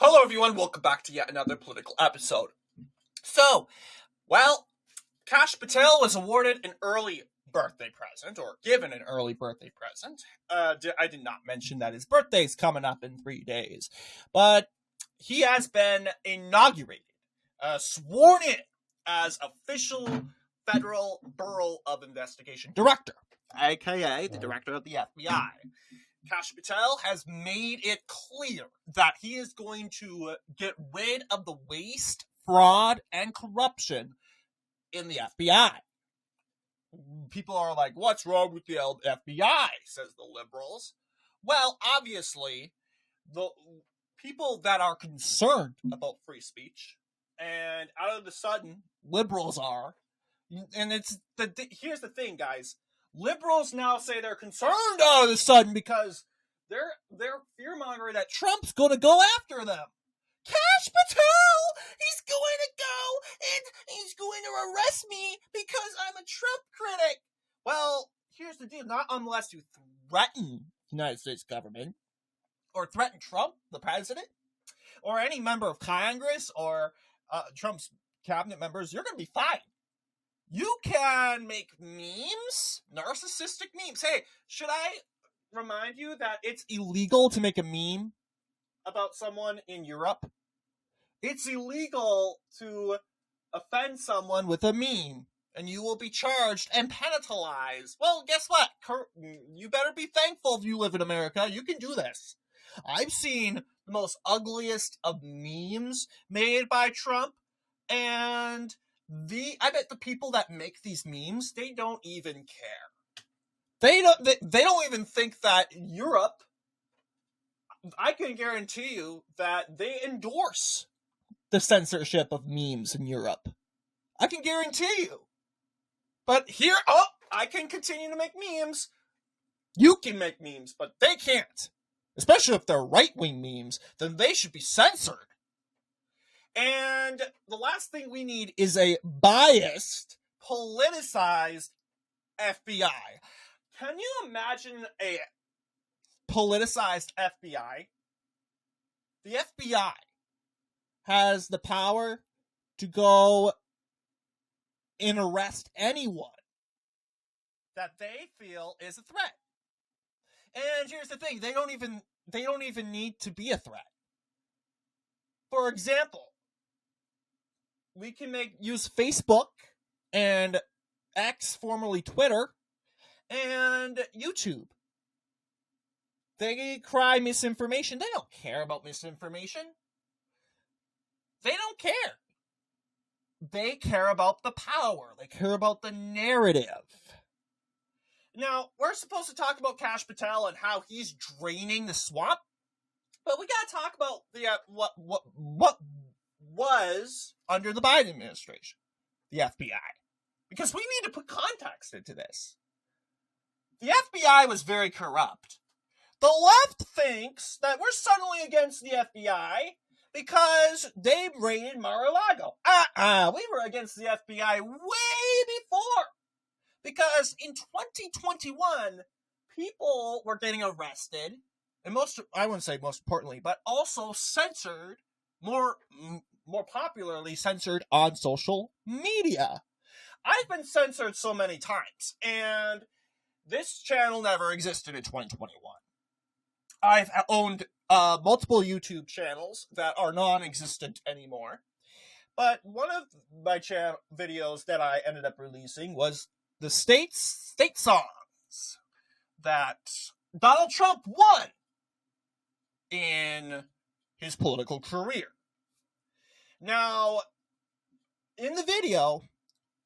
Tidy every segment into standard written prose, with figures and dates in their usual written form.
Hello, everyone. Welcome back to yet another political episode. Kash Patel was awarded an early birthday present, or given an early birthday present. I did not mention that his birthday's coming up in 3 days, but he has been inaugurated, sworn in as official Federal Bureau of Investigation Director, aka the Director of the FBI. Kash Patel has made it clear that he is going to get rid of the waste, fraud, and corruption in the FBI. People are like, what's wrong with the FBI, says the liberals. Well, obviously, the people that are concerned about free speech, and out of the sudden, liberals are, and here's the thing, guys. Liberals now say they're concerned all of a sudden because they're fear-mongering that Trump's going to go after them. Kash Patel, he's going to go and he's going to arrest me because I'm a Trump critic. Well, here's the deal. Not unless you threaten the United States government or threaten Trump, the president, or any member of Congress or Trump's cabinet members, you're going to be fine. You can make memes, narcissistic memes. Hey, should I remind you that it's illegal to make a meme about someone in Europe? It's illegal to offend someone with a meme, and you will be charged and penalized. Well, guess what? You better be thankful if you live in America. You can do this. I've seen the most ugliest of memes made by Trump, and I bet the people that make these memes, they don't even care. They don't even think that Europe, I can guarantee you that they endorse the censorship of memes in Europe. I can guarantee you. But here, I can continue to make memes. You can make memes, but they can't. Especially if they're right-wing memes, then they should be censored. And the last thing we need is a biased, politicized FBI. Can you imagine a politicized FBI? The FBI has the power to go and arrest anyone that they feel is a threat. And here's the thing, they don't even need to be a threat. For example, we can use Facebook and X, formerly Twitter, and YouTube. They cry misinformation. They don't care about misinformation. They don't care. They care about the power. They care about the narrative. Now, we're supposed to talk about Kash Patel and how he's draining the swamp, but we gotta talk about the what was under the Biden administration, the FBI, because we need to put context into this. The FBI was very corrupt. The left thinks that we're suddenly against the FBI because they raided Mar-a-Lago. We were against the FBI way before. Because in 2021, people were getting arrested, and I wouldn't say most importantly, but also censored, more popularly censored on social media. I've been censored so many times, and this channel never existed in 2021. I've owned multiple YouTube channels that are non-existent anymore, but one of my videos that I ended up releasing was the state songs that Donald Trump won in his political career. Now, in the video,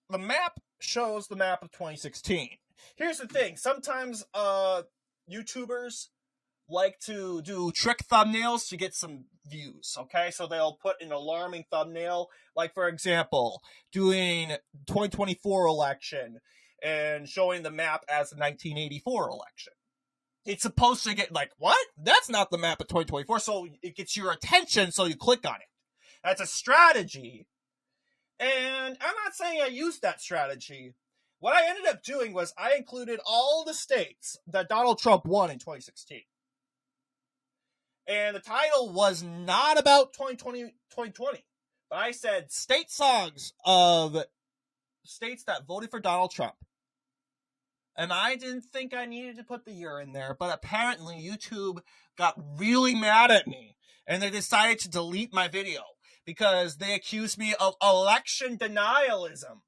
the map shows the map of 2016. Here's the thing. Sometimes YouTubers like to do trick thumbnails to get some views, okay? So they'll put an alarming thumbnail, like, for example, doing 2024 election and showing the map as the 1984 election. It's supposed to get like, what? That's not the map of 2024, so it gets your attention, so you click on it. That's a strategy. And I'm not saying I used that strategy. What I ended up doing was I included all the states that Donald Trump won in 2016. And the title was not about 2020. But I said state songs of states that voted for Donald Trump. And I didn't think I needed to put the year in there, but apparently YouTube got really mad at me. And they decided to delete my video because they accused me of election denialism.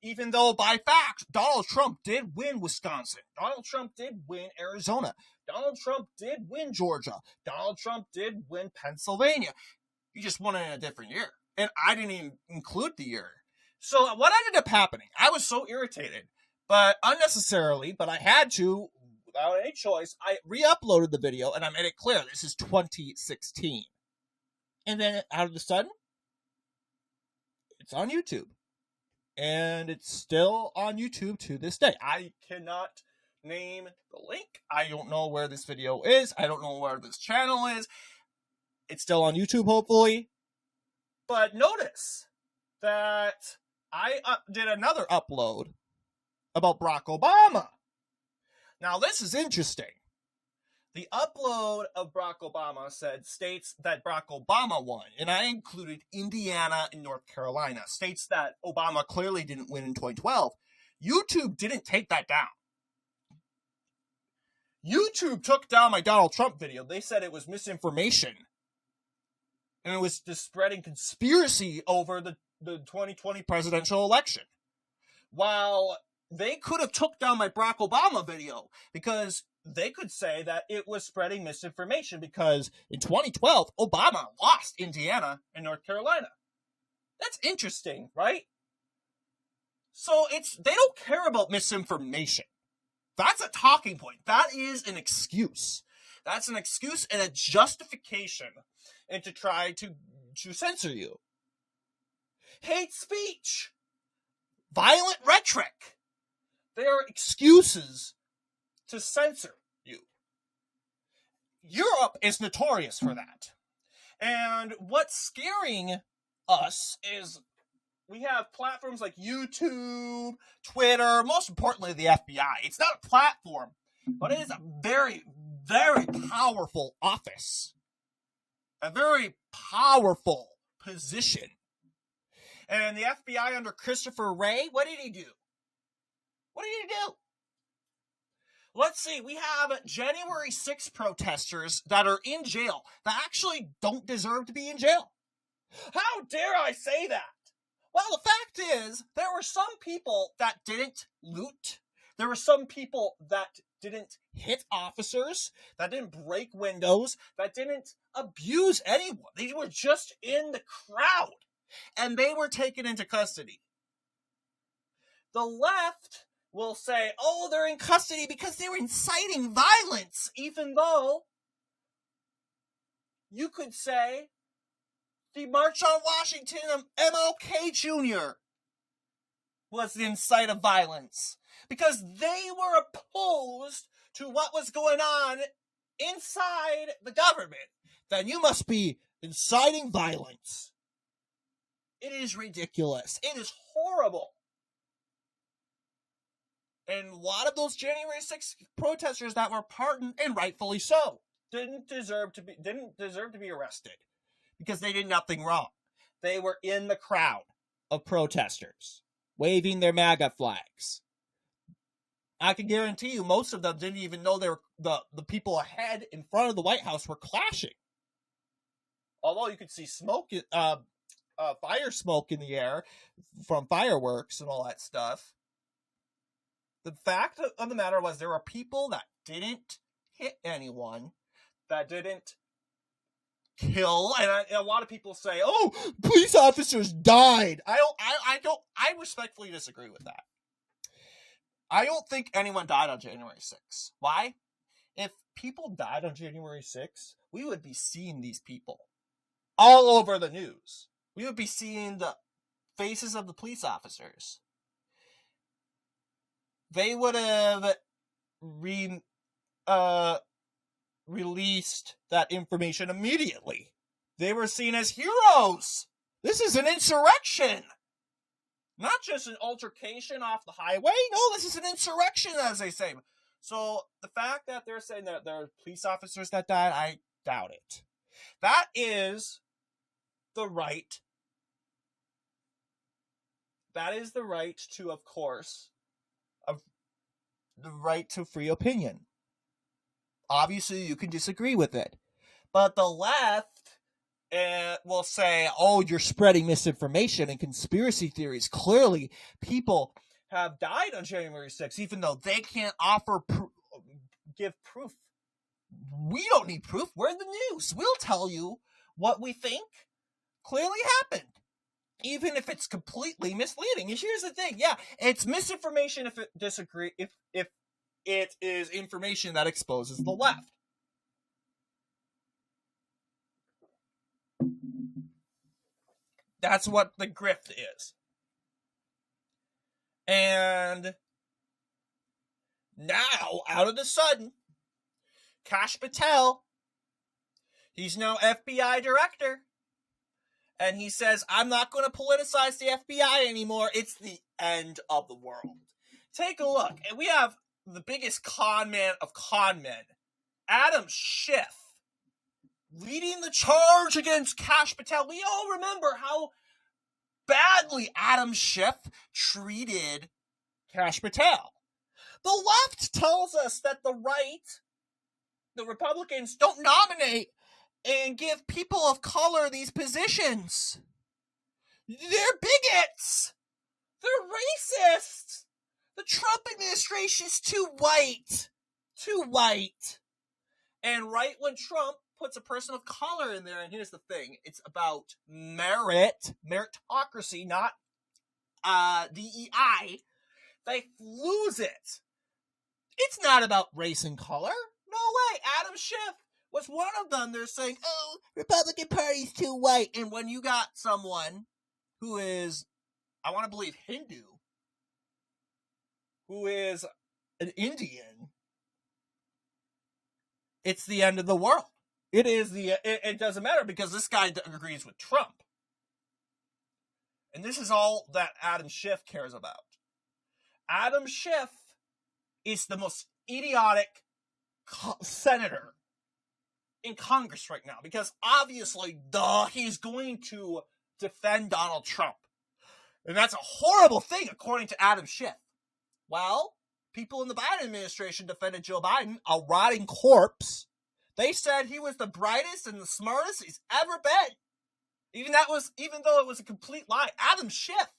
Even though by fact, Donald Trump did win Wisconsin. Donald Trump did win Arizona. Donald Trump did win Georgia. Donald Trump did win Pennsylvania. He just won it in a different year. And I didn't even include the year. So what ended up happening, I was so irritated, but unnecessarily, but I had to, without any choice, I re-uploaded the video and I made it clear this is 2016. And then out of the sudden, it's on YouTube. And it's still on YouTube to this day. I cannot name the link. I don't know where this video is. I don't know where this channel is. It's still on YouTube, hopefully. But notice that I did another upload about Barack Obama. Now, this is interesting. The upload of Barack Obama said states that Barack Obama won, and I included Indiana and North Carolina, states that Obama clearly didn't win in 2012. YouTube didn't take that down. YouTube took down my Donald Trump video. They said it was misinformation, and it was just spreading conspiracy over the 2020 presidential election. While they could have took down my Barack Obama video because they could say that it was spreading misinformation because in 2012, Obama lost Indiana and North Carolina. That's interesting, right? So they don't care about misinformation. That's a talking point. That is an excuse. That's an excuse and a justification and to try to censor you. Hate speech. Violent rhetoric. They are excuses to censor you. Europe is notorious for that. And what's scaring us is we have platforms like YouTube, Twitter, most importantly, the FBI. It's not a platform, but it is a very, very powerful office. A very powerful position. And the FBI under Christopher Wray, what did he do? What did he do? Let's see, we have January 6th protesters that are in jail that actually don't deserve to be in jail. How dare I say that? Well, the fact is, there were some people that didn't loot. There were some people that didn't hit officers, that didn't break windows, that didn't abuse anyone. They were just in the crowd, and they were taken into custody. The left will say, oh, they're in custody because they were inciting violence, even though you could say the March on Washington of MLK Jr. was the incite of violence because they were opposed to what was going on inside the government. Then you must be inciting violence. It is ridiculous. It is horrible. And a lot of those January 6th protesters that were pardoned, and rightfully so, didn't deserve to be arrested because they did nothing wrong. They were in the crowd of protesters, waving their MAGA flags. I can guarantee you, most of them didn't even know they were the people ahead in front of the White House were clashing. Although you could see smoke, fire smoke in the air from fireworks and all that stuff. The fact of the matter was there were people that didn't hit anyone, that didn't kill, and a lot of people say, "Oh, police officers died." I respectfully disagree with that. I don't think anyone died on January 6th. Why? If people died on January 6th, we would be seeing these people all over the news. We would be seeing the faces of the police officers. They would have released that information immediately. They were seen as heroes. This is an insurrection. Not just an altercation off the highway. No, this is an insurrection, as they say. So the fact that they're saying that there are police officers that died, I doubt it. That is the right. That is the right to, of course, of the right to free opinion. Obviously, you can disagree with it. But the left will say, oh, you're spreading misinformation and conspiracy theories. Clearly, people have died on January 6th, even though they can't give proof. We don't need proof. We're in the news. We'll tell you what we think clearly happened, even if it's completely misleading. And here's the thing. Yeah, it's misinformation if it is information that exposes the left. That's what the grift is. And now, out of the sudden, Kash Patel, he's now FBI director, and he says, I'm not going to politicize the FBI anymore. It's the end of the world. Take a look. And we have the biggest con man of con men, Adam Schiff, leading the charge against Kash Patel. We all remember how badly Adam Schiff treated Kash Patel. The left tells us that the right, the Republicans, don't nominate and give people of color these positions. They're bigots. They're racist. The Trump administration is too white. Too white. And right when Trump puts a person of color in there, and here's the thing, it's about meritocracy, not DEI, they lose it. It's not about race and color. No way. Adam Schiff was one of them. They're saying, oh, Republican Party's too white. And when you got someone who is, I want to believe, Hindu, who is an Indian, it's the end of the world. It doesn't matter because this guy agrees with Trump. And this is all that Adam Schiff cares about. Adam Schiff is the most idiotic senator in Congress right now because obviously, he's going to defend Donald Trump. And that's a horrible thing, according to Adam Schiff. Well, people in the Biden administration defended Joe Biden, a rotting corpse. They said he was the brightest and the smartest he's ever been. Even though it was a complete lie. Adam Schiff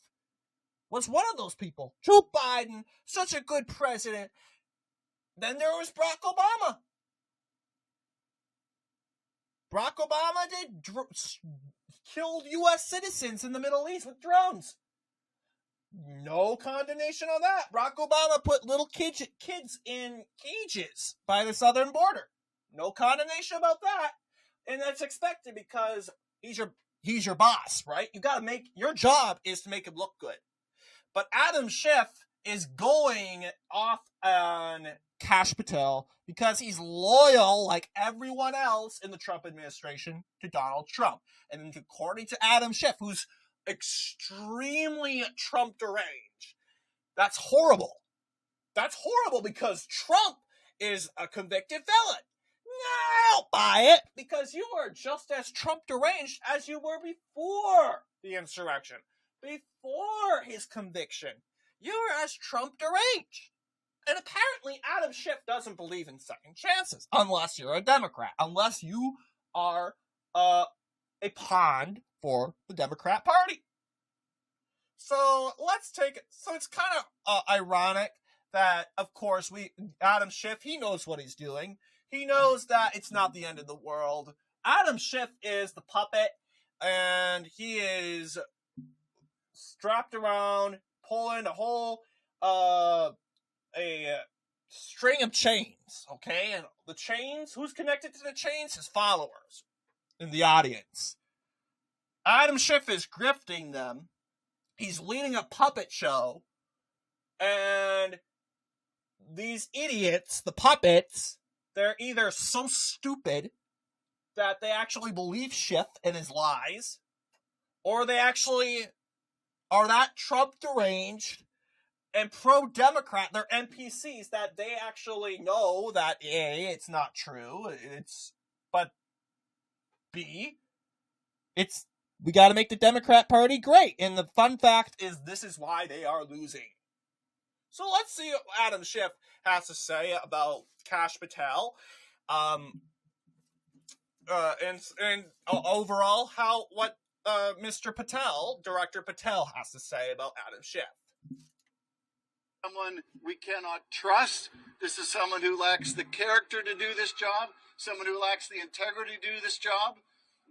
was one of those people. Joe Biden, such a good president. Then there was Barack Obama. Barack Obama killed U.S. citizens in the Middle East with drones. No condemnation on that. Barack Obama put little kids in cages by the southern border. No condemnation about that. And that's expected because he's your boss, right? Your job is to make him look good. But Adam Schiff is going off on Kash Patel because he's loyal, like everyone else in the Trump administration, to Donald Trump. And according to Adam Schiff, who's extremely Trump deranged, that's horrible. That's horrible because Trump is a convicted felon. No, I don't buy it because you are just as Trump deranged as you were before the insurrection, before his conviction. You were as Trump deranged. And apparently Adam Schiff doesn't believe in second chances unless you're a Democrat, unless you are a pawn for the Democrat Party. So it's kind of ironic that, of course, Adam Schiff, he knows what he's doing. He knows that it's not the end of the world. Adam Schiff is the puppet, and he is strapped around, pulling a whole a string of chains, okay? And the chains, who's connected to the chains? His followers in the audience. Adam Schiff is grifting them. He's leading a puppet show, and these idiots, the puppets, they're either so stupid that they actually believe Schiff and his lies, or they actually are that Trump deranged and pro-Democrat, they're NPCs that they actually know that A, it's not true, but B, we got to make the Democrat Party great. And the fun fact is, this is why they are losing. So let's see what Adam Schiff has to say about Kash Patel, and overall what Mr. Patel, Director Patel, has to say about Adam Schiff. Someone we cannot trust. This is someone who lacks the character to do this job, someone who lacks the integrity to do this job.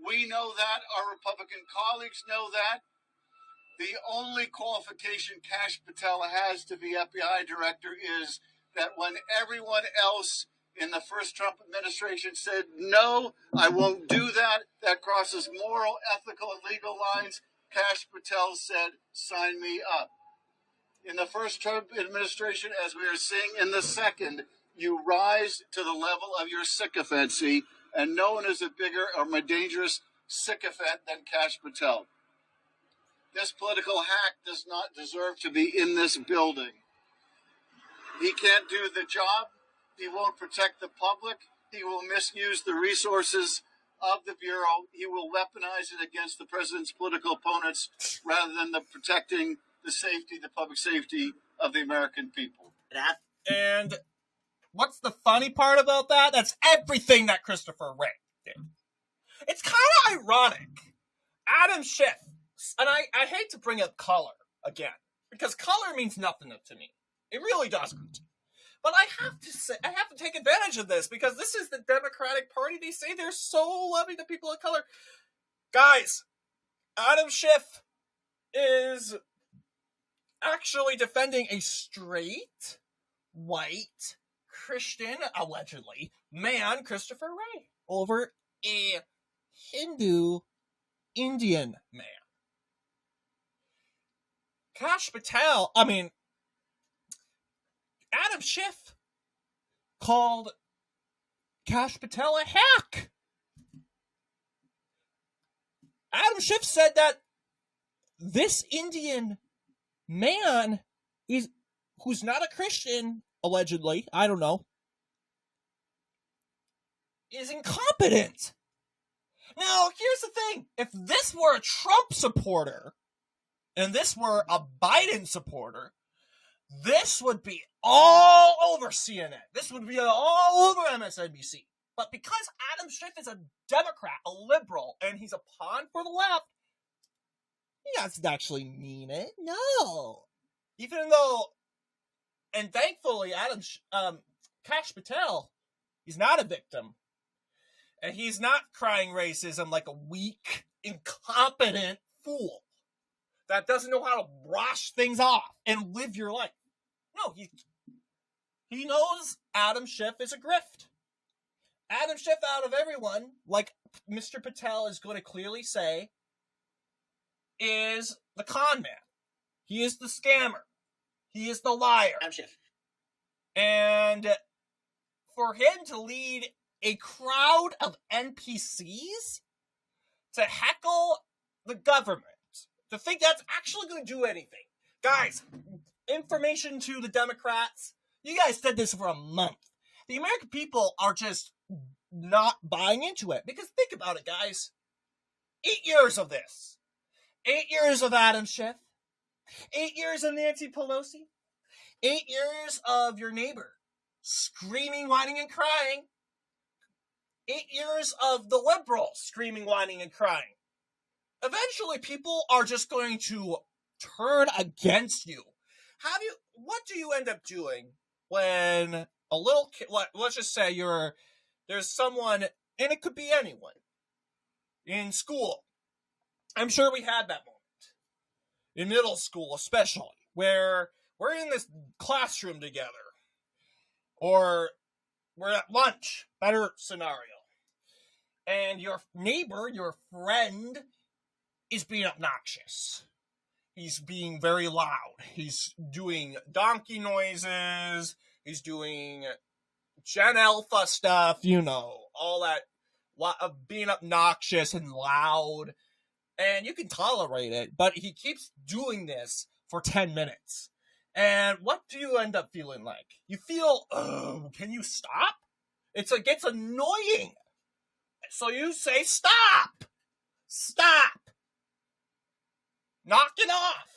We know that. Our Republican colleagues know that. The only qualification Kash Patel has to be FBI director is that when everyone else in the first Trump administration said, no, I won't do that, that crosses moral, ethical, and legal lines, Kash Patel said, sign me up. In the first Trump administration, as we are seeing in the second, you rise to the level of your sycophancy, and no one is a bigger or more dangerous sycophant than Kash Patel. This political hack does not deserve to be in this building. He can't do the job. He won't protect the public. He will misuse the resources of the Bureau. He will weaponize it against the president's political opponents rather than protecting the public safety of the American people. And what's the funny part about that? That's everything that Christopher Wray did. It's kind of ironic. Adam Schiff, and I hate to bring up color again, because color means nothing to me. It really doesn't. But I have to take advantage of this, because this is the Democratic Party. They say they're so loving to people of color. Guys, Adam Schiff is actually defending a straight, white, Christian, allegedly, man, Christopher Wray, over a Hindu Indian man. Adam Schiff called Kash Patel a hack. Adam Schiff said that this Indian man who's not a Christian, allegedly, I don't know, is incompetent. Now, here's the thing. If this were a Trump supporter, and this were a Biden supporter, this would be all over CNN. This would be all over MSNBC. But because Adam Schiff is a Democrat, a liberal, and he's a pawn for the left, he doesn't actually mean it. No. Even though, and thankfully, Kash Patel, he's not a victim. And he's not crying racism like a weak, incompetent fool that doesn't know how to brush things off and live your life. No, he knows Adam Schiff is a grift. Adam Schiff, out of everyone, like Mr. Patel is going to clearly say, is the con man. He is the scammer. He is the liar. Adam Schiff. And for him to lead a crowd of NPCs to heckle the government, to think that's actually going to do anything. Guys, information to the Democrats. You guys said this for a month. The American people are just not buying into it. Because think about it, guys. 8 years of this. 8 years of Adam Schiff. 8 years of Nancy Pelosi. 8 years of your neighbor screaming, whining, and crying. 8 years of the liberals screaming, whining, and crying. Eventually, people are just going to turn against you. What do you end up doing when a little kid, let's just say there's someone, and it could be anyone, in school. I'm sure we had that moment. In middle school, especially, where we're in this classroom together. Or we're at lunch, better scenario. And your neighbor, your friend, is being obnoxious. He's being very loud. He's doing donkey noises. He's doing Gen Alpha stuff, all that, of being obnoxious and loud. And you can tolerate it, but he keeps doing this for 10 minutes. And what do you end up feeling like? You feel, oh, can you stop? It gets annoying. So you say, stop! Stop! Knock it off!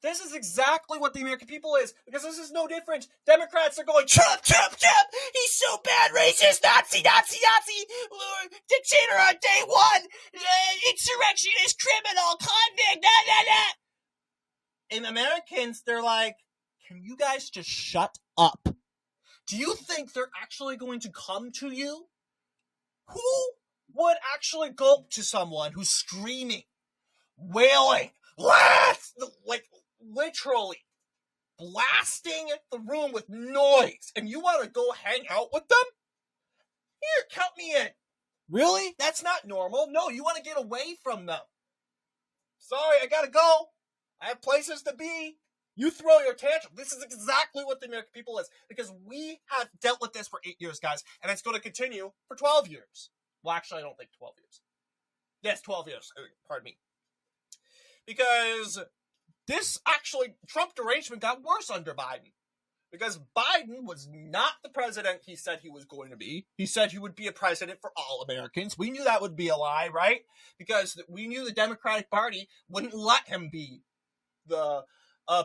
This is exactly what the American people is, because this is no different. Democrats are going, Trump, Trump, Trump! He's so bad, racist, Nazi, Nazi, Nazi! Dictator on day one! Insurrectionist, criminal, convict, nah, nah, nah! And Americans, they're like, can you guys just shut up? Do you think they're actually going to come to you? Who would actually go to someone who's screaming, wailing, like literally blasting the room with noise, and you want to go hang out with them? Here, count me in. Really? That's not normal. No, you want to get away from them. Sorry, I gotta go. I have places to be. You throw your tantrum. This is exactly what the American people is, because we have dealt with this for 8 years, guys, and it's going to continue for 12 years. Well, actually, I don't think 12 years. Yes, 12 years. Pardon me. Because this actually, Trump derangement got worse under Biden. Because Biden was not the president he said he was going to be. He said he would be a president for all Americans. We knew that would be a lie, right? Because we knew the Democratic Party wouldn't let him be the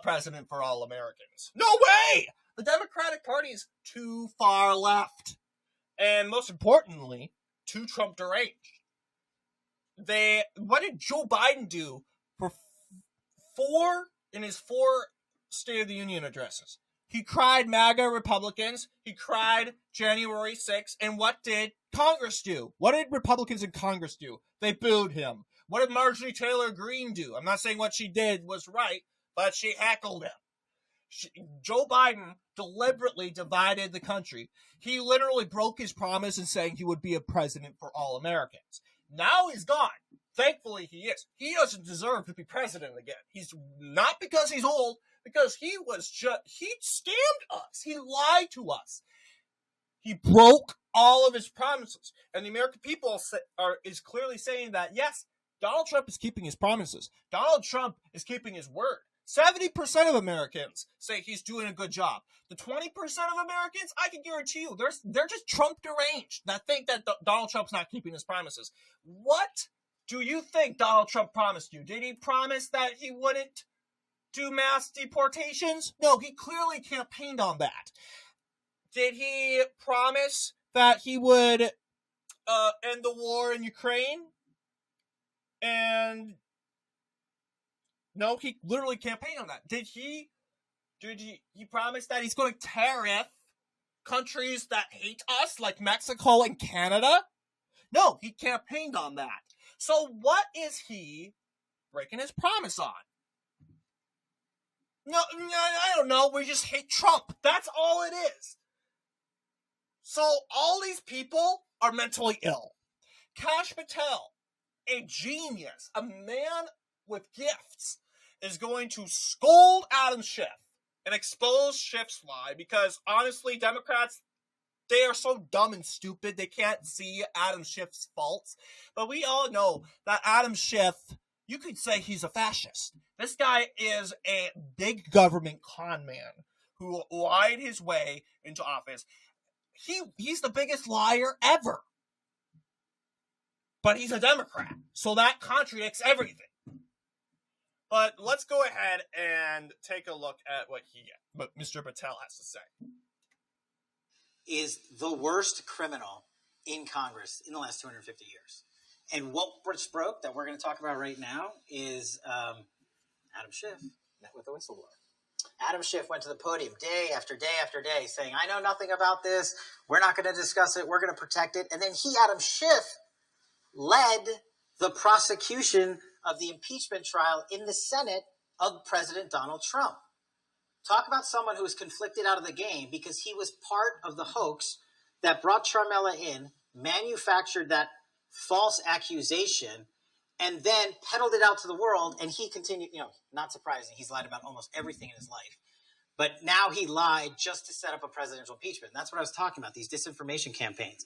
president for all Americans. No way! The Democratic Party is too far left. And most importantly, too Trump deranged. What did Joe Biden do for in his four State of the Union addresses? He cried MAGA Republicans. He cried January 6th. And what did Congress do? What did Republicans in Congress do? They booed him. What did Marjorie Taylor Greene do? I'm not saying what she did was right, but she heckled him. Joe Biden deliberately divided the country. He literally broke his promise in saying he would be a president for all Americans. Now he's gone. Thankfully he is. He doesn't deserve to be president again. He's not because he's old, because he scammed us. He lied to us. He broke all of his promises. And the American people is clearly saying that, yes, Donald Trump is keeping his promises. Donald Trump is keeping his word. 70% of Americans say he's doing a good job. The 20% of Americans, I can guarantee you, they're just Trump deranged that think that Donald Trump's not keeping his promises. What do you think Donald Trump promised you? Did he promise that he wouldn't do mass deportations? No, he clearly campaigned on that. Did he promise that he would end the war in Ukraine? And no, he literally campaigned on that. Did he promise that he's going to tariff countries that hate us, like Mexico and Canada? No, he campaigned on that. So what is he breaking his promise on? No, I don't know. We just hate Trump. That's all it is. So all these people are mentally ill. Kash Patel, a genius, a man with gifts, is going to scold Adam Schiff and expose Schiff's lie, because honestly, Democrats, they are so dumb and stupid, they can't see Adam Schiff's faults. But we all know that Adam Schiff, you could say he's a fascist. This guy is a big government con man who lied his way into office. He's the biggest liar ever. But he's a Democrat, so that contradicts everything. But let's go ahead and take a look at what Mr. Patel has to say. Is the worst criminal in Congress in the last 250 years. And what broke that we're going to talk about right now is Adam Schiff met with a whistleblower. Adam Schiff went to the podium day after day after day saying, I know nothing about this. We're not going to discuss it. We're going to protect it. And then Adam Schiff, led the prosecution of the impeachment trial in the Senate of President Donald Trump. Talk about someone who was conflicted out of the game because he was part of the hoax that brought Charmella in, manufactured that false accusation, and then peddled it out to the world. And he continued, not surprising. He's lied about almost everything in his life. But now he lied just to set up a presidential impeachment. And that's what I was talking about, these disinformation campaigns.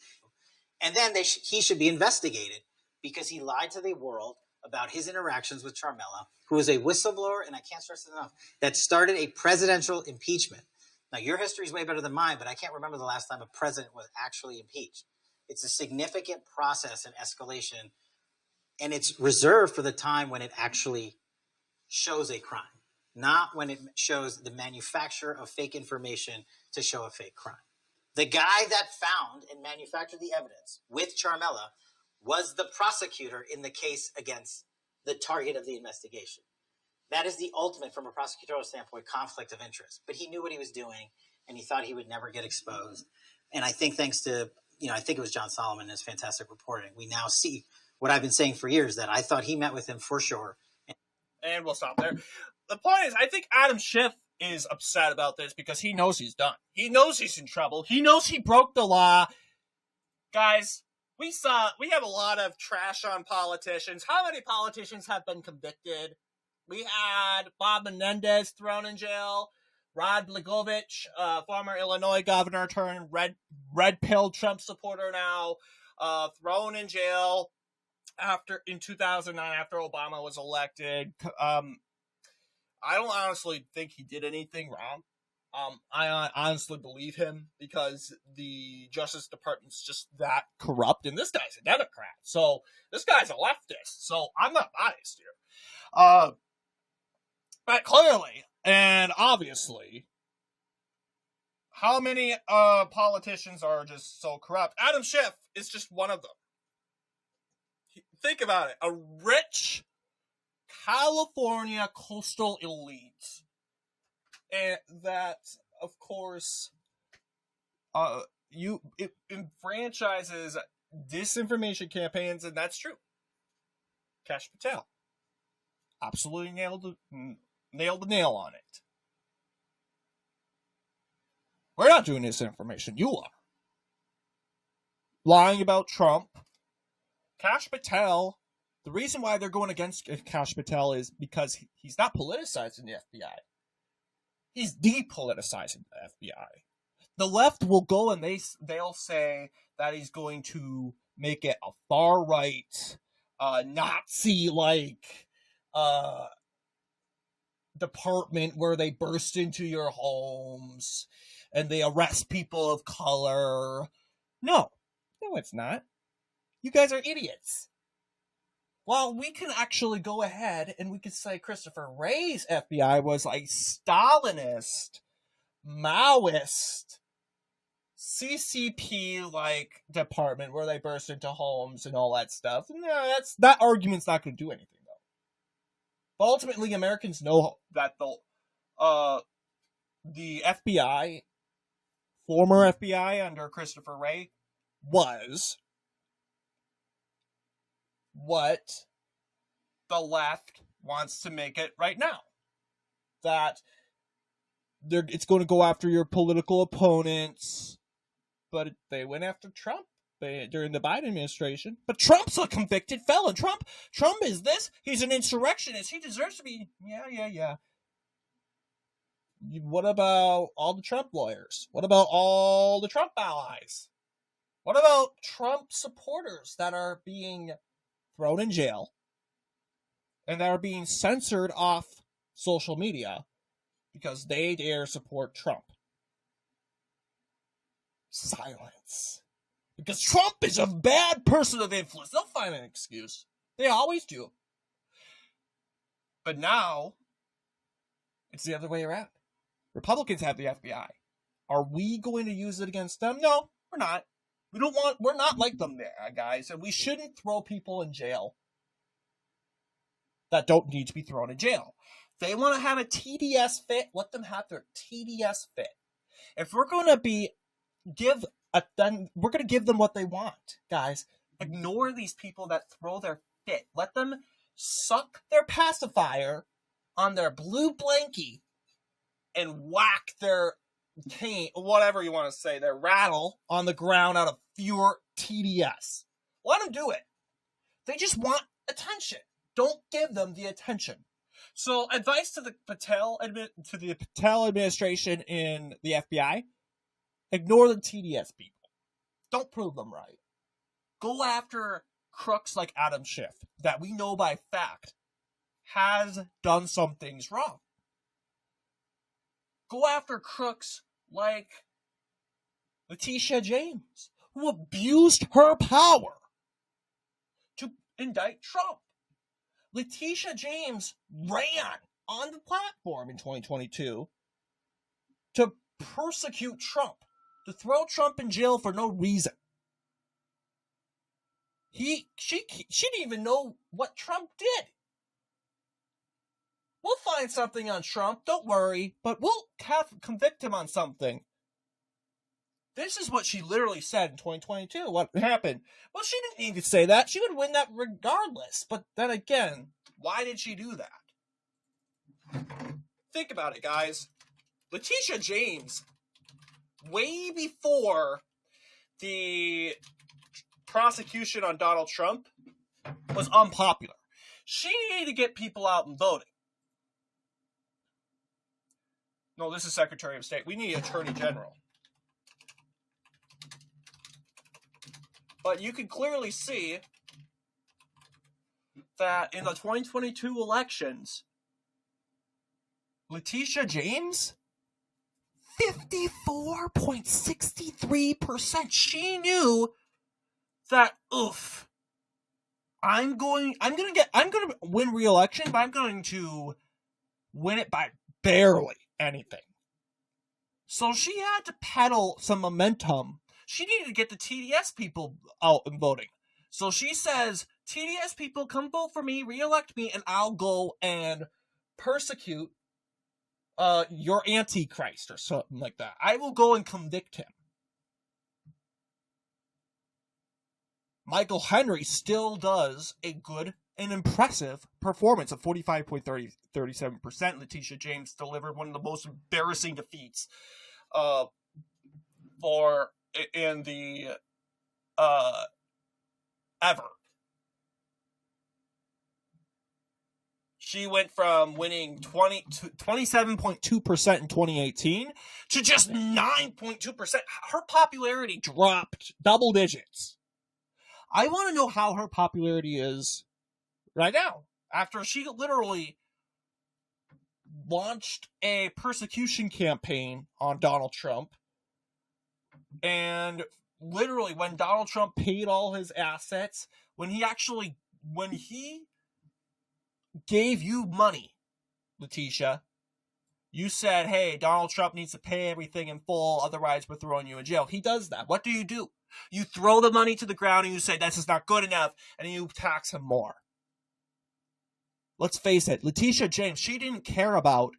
And then he should be investigated because he lied to the world about his interactions with Carmela, who is a whistleblower, and I can't stress it enough, that started a presidential impeachment. Now, your history is way better than mine, but I can't remember the last time a president was actually impeached. It's a significant process and escalation, and it's reserved for the time when it actually shows a crime, not when it shows the manufacture of fake information to show a fake crime. The guy that found and manufactured the evidence with Carmela was the prosecutor in the case against the target of the investigation. That is the ultimate, from a prosecutorial standpoint, conflict of interest. But he knew what he was doing, and he thought he would never get exposed. And I think thanks to, I think it was John Solomon and his fantastic reporting, we now see what I've been saying for years, that I thought he met with him for sure. And we'll stop there. The point is, I think Adam Schiff is upset about this because he knows he's done. He knows he's in trouble. He knows he broke the law. Guys, we have a lot of trash on politicians. How many politicians have been convicted? We had Bob Menendez thrown in jail. Rod Blagojevich, former Illinois governor turned red pill Trump supporter now, thrown in jail in 2009 after Obama was elected. I don't honestly think he did anything wrong. I honestly believe him because the Justice Department's just that corrupt, and this guy's a Democrat, so this guy's a leftist, so I'm not biased here. But clearly and obviously, how many politicians are just so corrupt? Adam Schiff is just one of them. Think about it. A rich California coastal elite. And that, of course, it enfranchises disinformation campaigns, and that's true. Kash Patel absolutely nailed the nail on it. We're not doing disinformation. You are. Lying about Trump. Kash Patel, the reason why they're going against Kash Patel is because he's not politicizing the FBI. He's depoliticizing the FBI. The left will go and they'll say that he's going to make it a far-right, Nazi-like department where they burst into your homes and they arrest people of color. No, it's not. You guys are idiots. Well, we can actually go ahead and we could say Christopher Wray's FBI was a Stalinist, Maoist, CCP-like department where they burst into homes and all that stuff. No, that argument's not going to do anything, though. But ultimately, Americans know that the FBI, former FBI under Christopher Wray, was what the left wants to make it right now. That it's going to go after your political opponents, but they went after Trump during the Biden administration. But Trump's a convicted felon. Trump is this. He's an insurrectionist. He deserves to be. Yeah. What about all the Trump lawyers? What about all the Trump allies? What about Trump supporters that are being thrown in jail and that are being censored off social media because they dare support Trump? Silence. Because Trump is a bad person of influence. They'll find an excuse. They always do. But now, it's the other way around. Republicans have the FBI. Are we going to use it against them? No, we're not. We're not like them there, guys, and we shouldn't throw people in jail that don't need to be thrown in jail. If they want to have a TDS fit, let them have their TDS fit. If we're going to then we're going to give them what they want, guys. Ignore these people that throw their fit. Let them suck their pacifier on their blue blankie and whack their cane, whatever you want to say, their rattle on the ground out of pure TDS. Let them do it. They just want attention. Don't give them the attention. So, advice to the Patel administration in the FBI: ignore the TDS people. Don't prove them right. Go after crooks like Adam Schiff, that we know by fact has done some things wrong. Go after crooks like Letitia James, who abused her power to indict Trump. Letitia James ran on the platform in 2022 to persecute Trump, to throw Trump in jail for no reason. She didn't even know what Trump did. We'll find something on Trump, don't worry, but we'll convict him on something. This is what she literally said in 2022. What happened? Well, she didn't need to say that. She would win that regardless. But then again, why did she do that? Think about it, guys. Letitia James, way before the prosecution on Donald Trump, was unpopular. She needed to get people out and voting. No, this is Secretary of State. We need Attorney General. But you can clearly see that in the 2022 elections, Letitia James, 54.63%. She knew that, I'm going to win re-election, but I'm going to win it by barely anything. So she had to peddle some momentum. She needed to get the TDS people out and voting. So she says, TDS people, come vote for me, re-elect me, and I'll go and persecute your Antichrist or something like that. I will go and convict him. Michael Henry still does a good and impressive performance of 45.37%. Letitia James delivered one of the most embarrassing defeats in the ever. She went from winning 27.2% in 2018 to just 9.2%. Her popularity dropped double digits. I want to know how her popularity is right now, after she literally launched a persecution campaign on Donald Trump. And literally, when Donald Trump paid all his assets, when he gave you money, Letitia, you said, hey, Donald Trump needs to pay everything in full, otherwise we're throwing you in jail. He does that. What do? You throw the money to the ground and you say, this is not good enough, and you tax him more. Let's face it, Letitia James, she didn't care about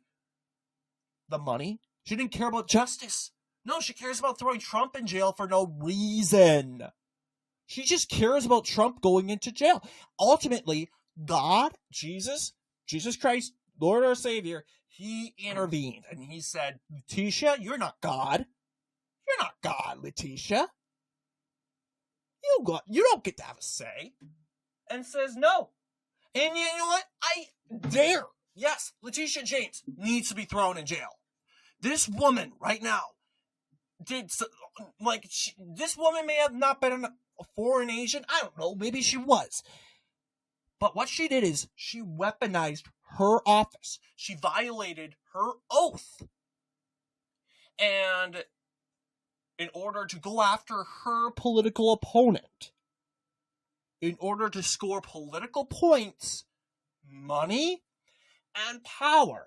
the money. She didn't care about justice. No, she cares about throwing Trump in jail for no reason. She just cares about Trump going into jail. Ultimately, God, Jesus Christ, Lord our Savior, he intervened. And he said, Letitia, you're not God. You're not God, Letitia. You don't get to have a say. And says no. And you know what? I dare. Yes, Letitia James needs to be thrown in jail. This woman right now this woman may have not been a foreign agent. I don't know. Maybe she was. But what she did is she weaponized her office. She violated her oath. And in order to go after her political opponent, in order to score political points, money, and power.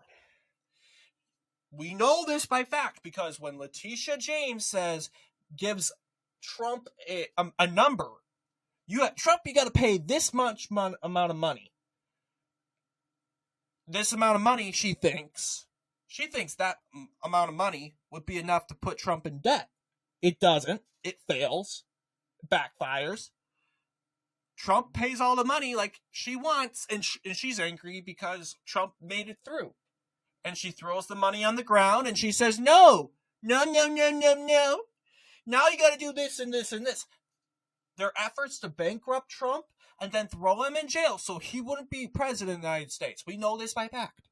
We know this by fact because when Letitia James gives Trump a number, Trump, you got to pay this much amount of money. This amount of money, she thinks that amount of money would be enough to put Trump in debt. It doesn't. It fails. It backfires. Trump pays all the money like she wants, and she's angry because Trump made it through. And she throws the money on the ground, and she says, no. Now you got to do this and this and this. Their efforts to bankrupt Trump and then throw him in jail so he wouldn't be president of the United States. We know this by fact.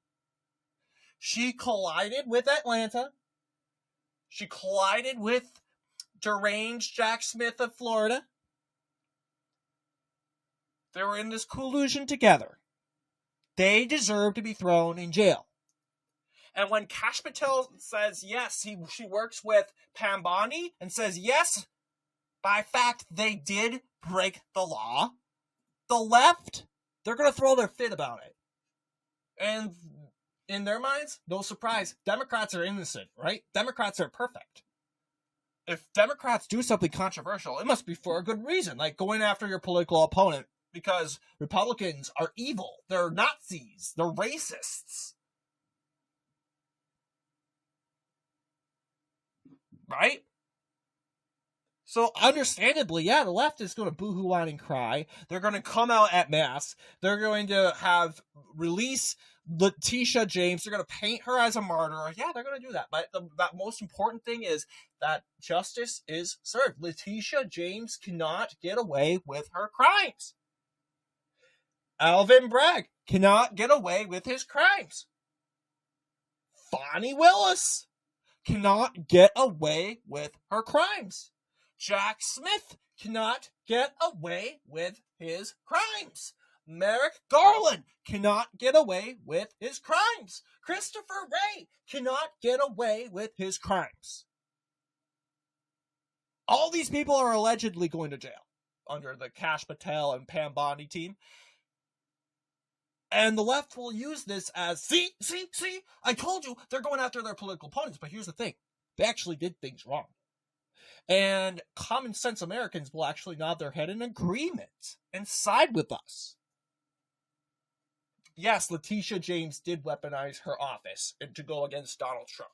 She collided with Atlanta. She collided with deranged Jack Smith of Florida. They were in this collusion together. They deserve to be thrown in jail. And when Kash Patel says yes, she works with Pambani and says yes, by fact, they did break the law. The left, they're going to throw their fit about it. And in their minds, no surprise, Democrats are innocent, right? Democrats are perfect. If Democrats do something controversial, it must be for a good reason, like going after your political opponent, because Republicans are evil. They're Nazis. They're racists. Right? So, understandably, yeah, the left is going to boo-hoo whine and cry. They're going to come out at mass. They're going to release Letitia James. They're going to paint her as a martyr. Yeah, they're going to do that. But the most important thing is that justice is served. Letitia James cannot get away with her crimes. Alvin Bragg cannot get away with his crimes. Bonnie Willis cannot get away with her crimes. Jack Smith cannot get away with his crimes. Merrick Garland cannot get away with his crimes. Christopher Wray cannot get away with his crimes. All these people are allegedly going to jail under the Kash Patel and Pam Bondi team. And the left will use this as, see, I told you they're going after their political opponents. But here's the thing. They actually did things wrong. And common sense Americans will actually nod their head in agreement and side with us. Yes, Letitia James did weaponize her office to go against Donald Trump.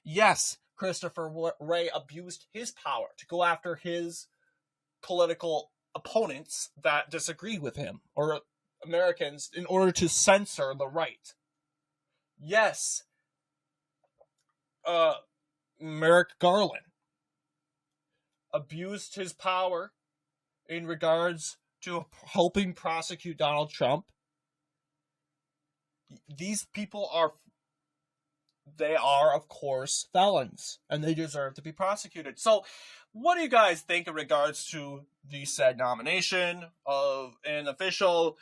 Yes, Christopher Wray abused his power to go after his political opponents that disagree with him, or Americans, in order to censor the right. Yes, Merrick Garland abused his power in regards to helping prosecute Donald Trump. These people are, of course, felons, and they deserve to be prosecuted. So, what do you guys think in regards to the said nomination of an official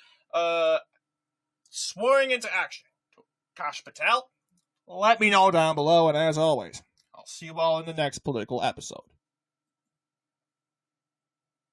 swearing into action to Kash Patel? Let me know down below, and as always, I'll see you all in the next political episode.